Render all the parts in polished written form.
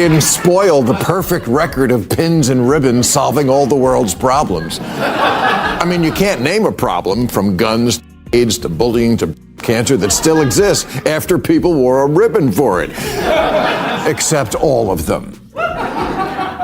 didn't spoil the perfect record of pins and ribbons solving all the world's problems. I mean, you can't name a problem from guns to AIDS to bullying to cancer that still exists after people wore a ribbon for it. Except all of them.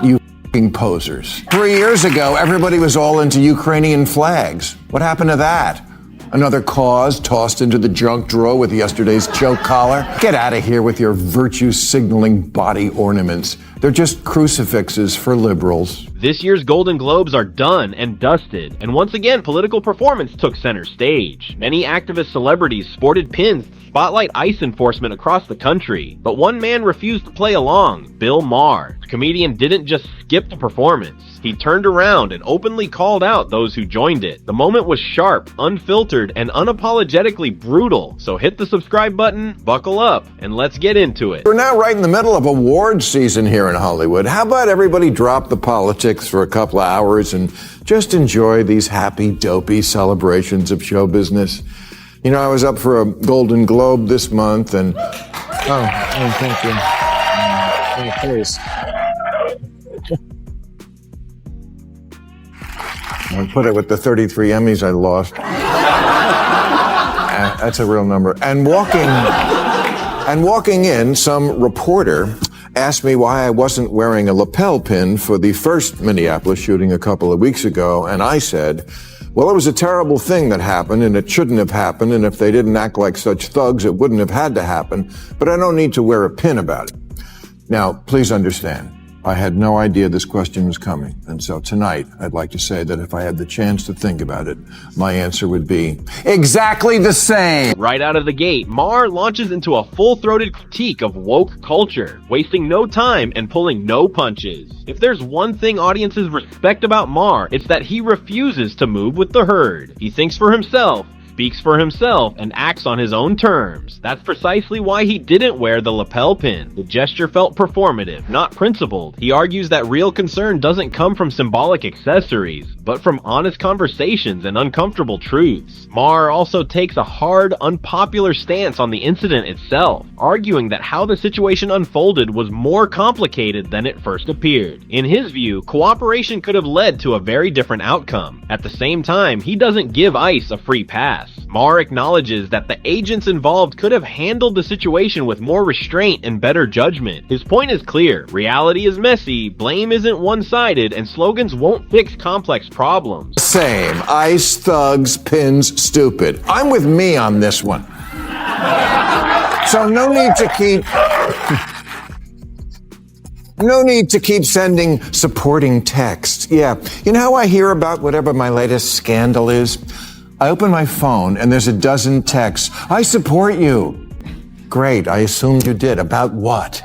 You f***ing posers. 3 years ago, everybody was all into Ukrainian flags. What happened to that? Another cause tossed into the junk drawer with yesterday's choke collar? Get out of here with your virtue-signaling body ornaments. They're just crucifixes for liberals. This year's Golden Globes are done and dusted, and once again, political performance took center stage. Many activist celebrities sported pins to spotlight ICE enforcement across the country, but one man refused to play along, Bill Maher. The comedian didn't just skip the performance. He turned around and openly called out those who joined it. The moment was sharp, unfiltered, and unapologetically brutal. So hit the subscribe button, buckle up, and let's get into it. We're now right in the middle of awards season here in Hollywood. How about everybody drop the politics for a couple of hours and just enjoy these happy, dopey celebrations of show business? You know, I was up for a Golden Globe this month and... Oh, thank you. Please. I'll put it with the 33 Emmys I lost. That's a real number. And walking in, some reporter asked me why I wasn't wearing a lapel pin for the first Minneapolis shooting a couple of weeks ago, and I said, well, it was a terrible thing that happened, and it shouldn't have happened, and if they didn't act like such thugs, it wouldn't have had to happen, but I don't need to wear a pin about it. Now, please understand, I had no idea this question was coming, and so tonight I'd like to say that if I had the chance to think about it, my answer would be exactly the same. Right out of the gate, Maher launches into a full-throated critique of woke culture, wasting no time and pulling no punches. If there's one thing audiences respect about Maher, it's that he refuses to move with the herd. He thinks for himself, speaks for himself, and acts on his own terms. That's precisely why he didn't wear the lapel pin. The gesture felt performative, not principled. He argues that real concern doesn't come from symbolic accessories, but from honest conversations and uncomfortable truths. Maher also takes a hard, unpopular stance on the incident itself, arguing that how the situation unfolded was more complicated than it first appeared. In his view, cooperation could have led to a very different outcome. At the same time, he doesn't give ICE a free pass. Maher acknowledges that the agents involved could have handled the situation with more restraint and better judgment. His point is clear. Reality is messy, blame isn't one-sided, and slogans won't fix complex problems. Same. ICE, thugs, pins, stupid. I'm with me on this one. So no need to keep sending supporting texts. Yeah. You know how I hear about whatever my latest scandal is? I open my phone and there's a dozen texts. I support you. Great, I assumed you did. About what?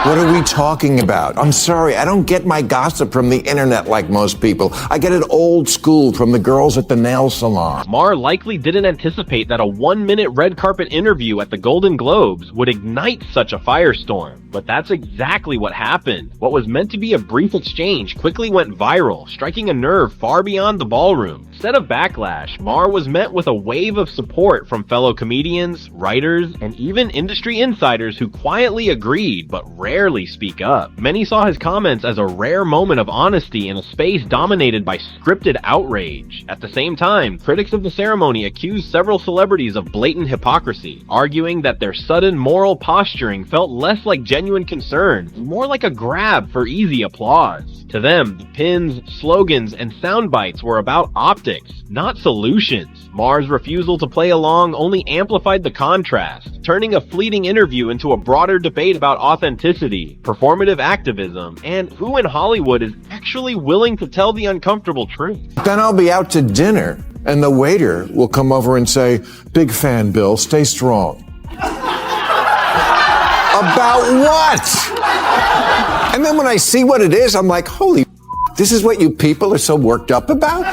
What are we talking about? I'm sorry, I don't get my gossip from the internet like most people. I get it old school from the girls at the nail salon. Maher likely didn't anticipate that a 1-minute red carpet interview at the Golden Globes would ignite such a firestorm. But that's exactly what happened. What was meant to be a brief exchange quickly went viral, striking a nerve far beyond the ballroom. Instead of backlash, Maher was met with a wave of support from fellow comedians, writers, and even industry insiders who quietly agreed but rarely speak up. Many saw his comments as a rare moment of honesty in a space dominated by scripted outrage. At the same time, critics of the ceremony accused several celebrities of blatant hypocrisy, arguing that their sudden moral posturing felt less like genuine concern, more like a grab for easy applause. To them, the pins, slogans, and sound bites were about optics, not solutions. Maher's refusal to play along only amplified the contrast, turning a fleeting interview into a broader debate about authenticity, performative activism, and who in Hollywood is actually willing to tell the uncomfortable truth. Then I'll be out to dinner, and the waiter will come over and say, "Big fan, Bill, stay strong." About what? And then when I see what it is, I'm like, holy, this is what you people are so worked up about?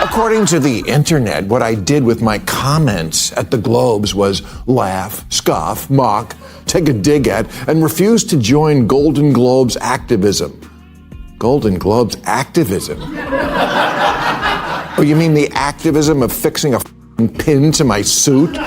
According to the internet, what I did with my comments at the Globes was laugh, scoff, mock, take a dig at, and refuse to join Golden Globes activism. Golden Globes activism? Oh, you mean the activism of fixing a pin to my suit?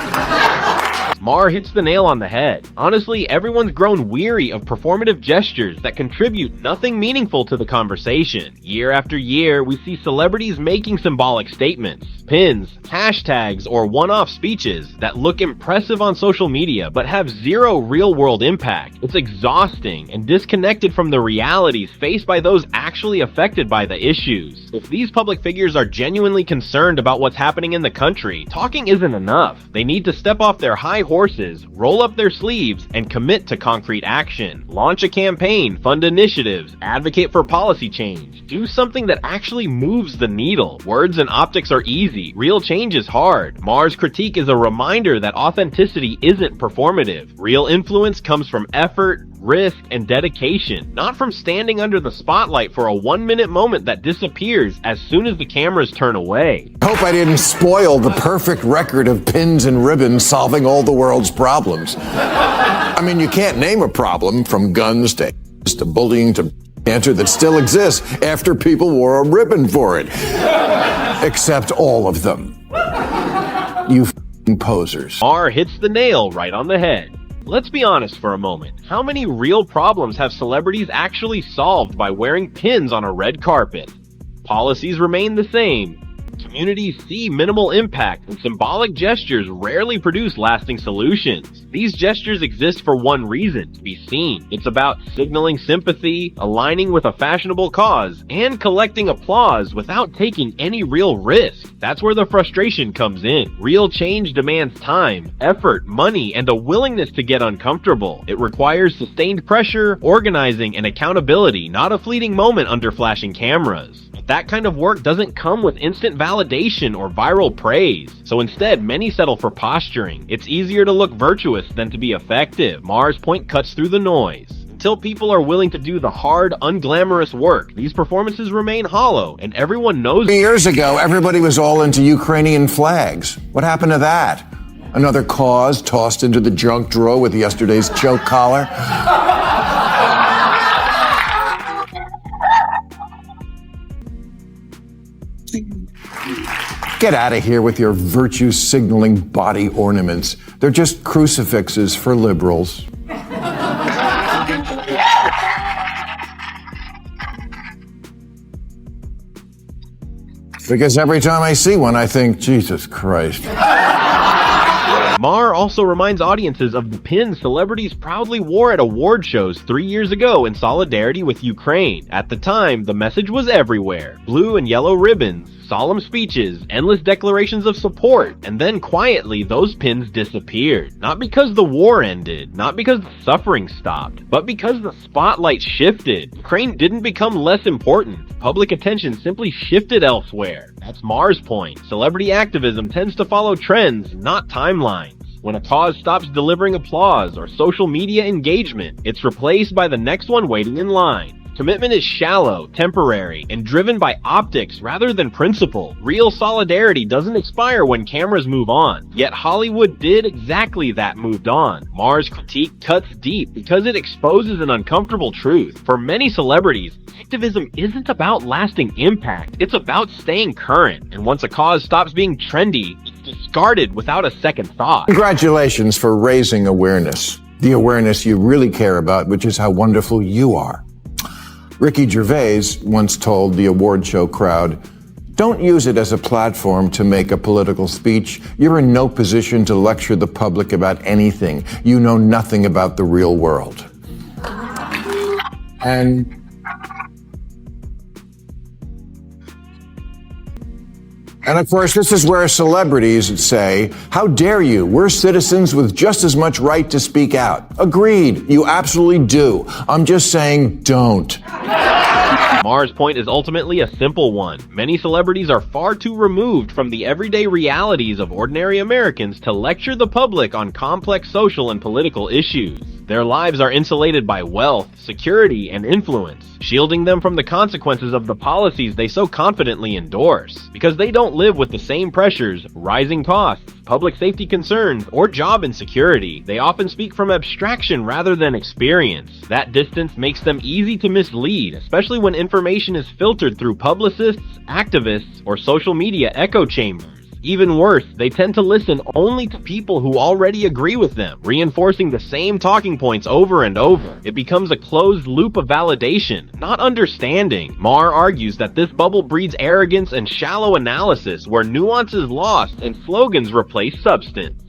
Maher hits the nail on the head. Honestly, everyone's grown weary of performative gestures that contribute nothing meaningful to the conversation. Year after year, we see celebrities making symbolic statements, pins, hashtags, or one-off speeches that look impressive on social media but have zero real-world impact. It's exhausting and disconnected from the realities faced by those actually affected by the issues. If these public figures are genuinely concerned about what's happening in the country, talking isn't enough. They need to step off their high horses, roll up their sleeves, and commit to concrete action. Launch a campaign, fund initiatives, advocate for policy change. Do something that actually moves the needle. Words and optics are easy. Real change is hard. Maher's critique is a reminder that authenticity isn't performative. Real influence comes from effort, risk, and dedication, not from standing under the spotlight for a 1-minute moment that disappears as soon as the cameras turn away. Hope I didn't spoil the perfect record of pins and ribbons solving all the world's problems. I mean, you can't name a problem from guns to bullying to cancer that still exists after people wore a ribbon for it. Except all of them. You f***ing posers. Maher hits the nail right on the head. Let's be honest for a moment. How many real problems have celebrities actually solved by wearing pins on a red carpet? Policies remain the same. Communities see minimal impact, and symbolic gestures rarely produce lasting solutions. These gestures exist for one reason: to be seen. It's about signaling sympathy, aligning with a fashionable cause, and collecting applause without taking any real risk. That's where the frustration comes in. Real change demands time, effort, money, and a willingness to get uncomfortable. It requires sustained pressure, organizing, and accountability, not a fleeting moment under flashing cameras. That kind of work doesn't come with instant validation or viral praise. So instead, many settle for posturing. It's easier to look virtuous than to be effective. Maher's point cuts through the noise. Until people are willing to do the hard, unglamorous work, these performances remain hollow, and everyone knows. 3 years ago, everybody was all into Ukrainian flags. What happened to that? Another cause tossed into the junk drawer with yesterday's choke collar? Get out of here with your virtue-signaling body ornaments. They're just crucifixes for liberals. Because every time I see one, I think, Jesus Christ. Maher also reminds audiences of the pins celebrities proudly wore at award shows 3 years ago in solidarity with Ukraine. At the time, the message was everywhere. Blue and yellow ribbons, solemn speeches, endless declarations of support, and then quietly those pins disappeared. Not because the war ended, not because the suffering stopped, but because the spotlight shifted. Ukraine didn't become less important. Public attention simply shifted elsewhere. That's Maher's point. Celebrity activism tends to follow trends, not timelines. When a cause stops delivering applause or social media engagement, it's replaced by the next one waiting in line. Commitment is shallow, temporary, and driven by optics rather than principle. Real solidarity doesn't expire when cameras move on. Yet Hollywood did exactly that, moved on. Maher's critique cuts deep because it exposes an uncomfortable truth. For many celebrities, activism isn't about lasting impact. It's about staying current. And once a cause stops being trendy, it's discarded without a second thought. Congratulations for raising awareness. The awareness you really care about, which is how wonderful you are. Ricky Gervais once told the award show crowd, "Don't use it as a platform to make a political speech. You're in no position to lecture the public about anything. You know nothing about the real world." And of course, this is where celebrities say, "How dare you? We're citizens with just as much right to speak out." Agreed, you absolutely do. I'm just saying, don't. Maher's point is ultimately a simple one. Many celebrities are far too removed from the everyday realities of ordinary Americans to lecture the public on complex social and political issues. Their lives are insulated by wealth, security, and influence, shielding them from the consequences of the policies they so confidently endorse. Because they don't live with the same pressures, rising costs, public safety concerns, or job insecurity, they often speak from abstraction rather than experience. That distance makes them easy to mislead, especially when information is filtered through publicists, activists, or social media echo chambers. Even worse, they tend to listen only to people who already agree with them, reinforcing the same talking points over and over. It becomes a closed loop of validation, not understanding. Maher argues that this bubble breeds arrogance and shallow analysis, where nuance is lost and slogans replace substance.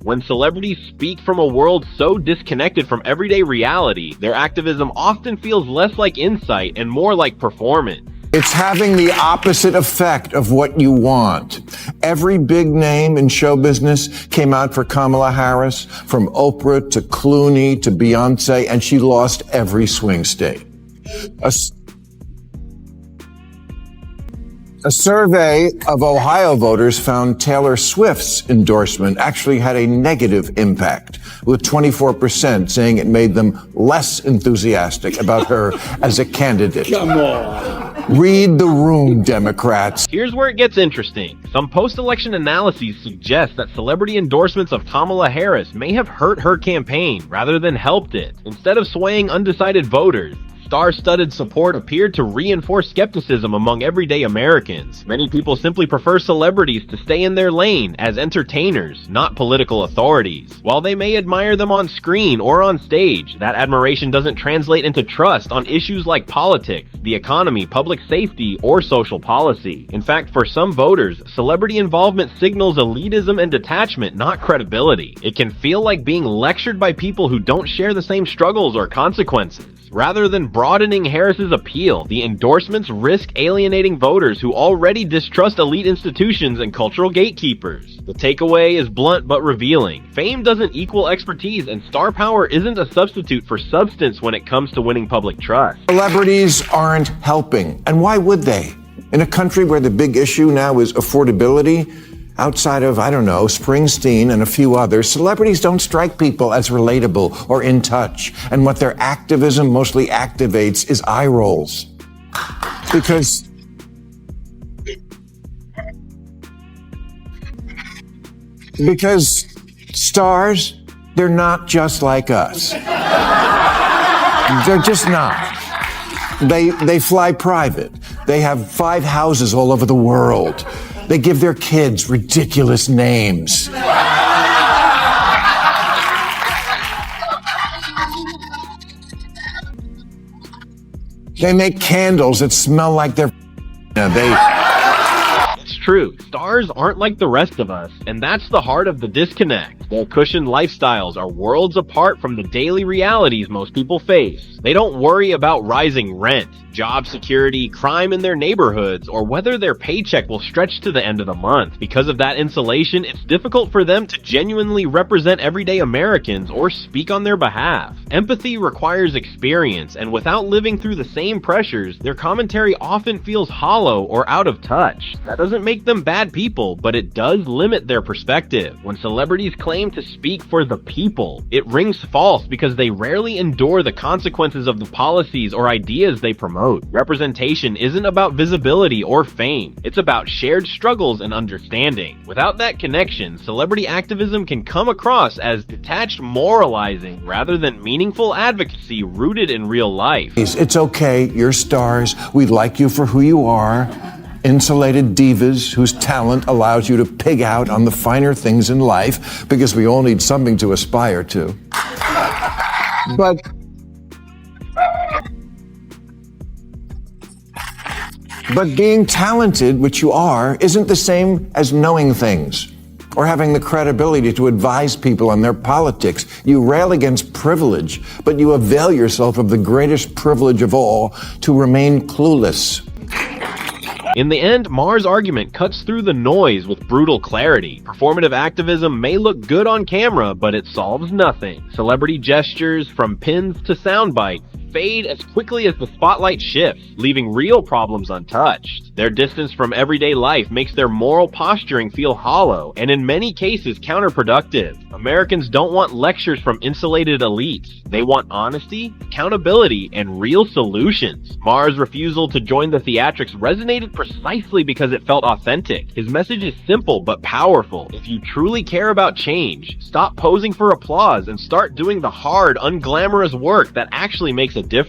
When celebrities speak from a world so disconnected from everyday reality, their activism often feels less like insight and more like performance. It's having the opposite effect of what you want. Every big name in show business came out for Kamala Harris, from Oprah to Clooney to Beyonce, and she lost every swing state. A survey of Ohio voters found Taylor Swift's endorsement actually had a negative impact, with 24% saying it made them less enthusiastic about her as a candidate. Come on. Read the room, Democrats. Here's where it gets interesting. Some post-election analyses suggest that celebrity endorsements of Kamala Harris may have hurt her campaign rather than helped it. Instead of swaying undecided voters, star-studded support appeared to reinforce skepticism among everyday Americans. Many people simply prefer celebrities to stay in their lane as entertainers, not political authorities. While they may admire them on screen or on stage, that admiration doesn't translate into trust on issues like politics, the economy, public safety, or social policy. In fact, for some voters, celebrity involvement signals elitism and detachment, not credibility. It can feel like being lectured by people who don't share the same struggles or consequences. Rather than broadening Harris's appeal, the endorsements risk alienating voters who already distrust elite institutions and cultural gatekeepers. The takeaway is blunt but revealing. Fame doesn't equal expertise, and star power isn't a substitute for substance when it comes to winning public trust. Celebrities aren't helping, and why would they? In a country where the big issue now is affordability, outside of, Springsteen and a few others, celebrities don't strike people as relatable or in touch. And what their activism mostly activates is eye rolls. Because stars, they're not just like us. They're just not. They fly private. They have 5 houses all over the world. They give their kids ridiculous names. They make candles that smell like they're... It's true, stars aren't like the rest of us, and that's the heart of the disconnect. Their cushioned lifestyles are worlds apart from the daily realities most people face. They don't worry about rising rent, job security, crime in their neighborhoods, or whether their paycheck will stretch to the end of the month. Because of that insulation, it's difficult for them to genuinely represent everyday Americans or speak on their behalf. Empathy requires experience, and without living through the same pressures, their commentary often feels hollow or out of touch. That doesn't make them bad people, but it does limit their perspective. When celebrities claim to speak for the people, it rings false because they rarely endure the consequences of the policies or ideas they promote. Representation isn't about visibility or fame. It's about shared struggles and understanding. Without that connection, celebrity activism can come across as detached moralizing rather than meaningful advocacy rooted in real life. It's okay, you're stars. We like you for who you are. Insulated divas whose talent allows you to pig out on the finer things in life, because we all need something to aspire to. But being talented, which you are, isn't the same as knowing things or having the credibility to advise people on their politics. You rail against privilege, but you avail yourself of the greatest privilege of all, to remain clueless. In the end, Maher's argument cuts through the noise with brutal clarity. Performative activism may look good on camera, but it solves nothing. Celebrity gestures, from pins to sound bites, fade as quickly as the spotlight shifts, leaving real problems untouched. Their distance from everyday life makes their moral posturing feel hollow, and in many cases counterproductive. Americans don't want lectures from insulated elites. They want honesty, accountability, and real solutions. Maher's refusal to join the theatrics resonated precisely because it felt authentic. His message is simple but powerful. If you truly care about change, stop posing for applause and start doing the hard, unglamorous work that actually makes a difference.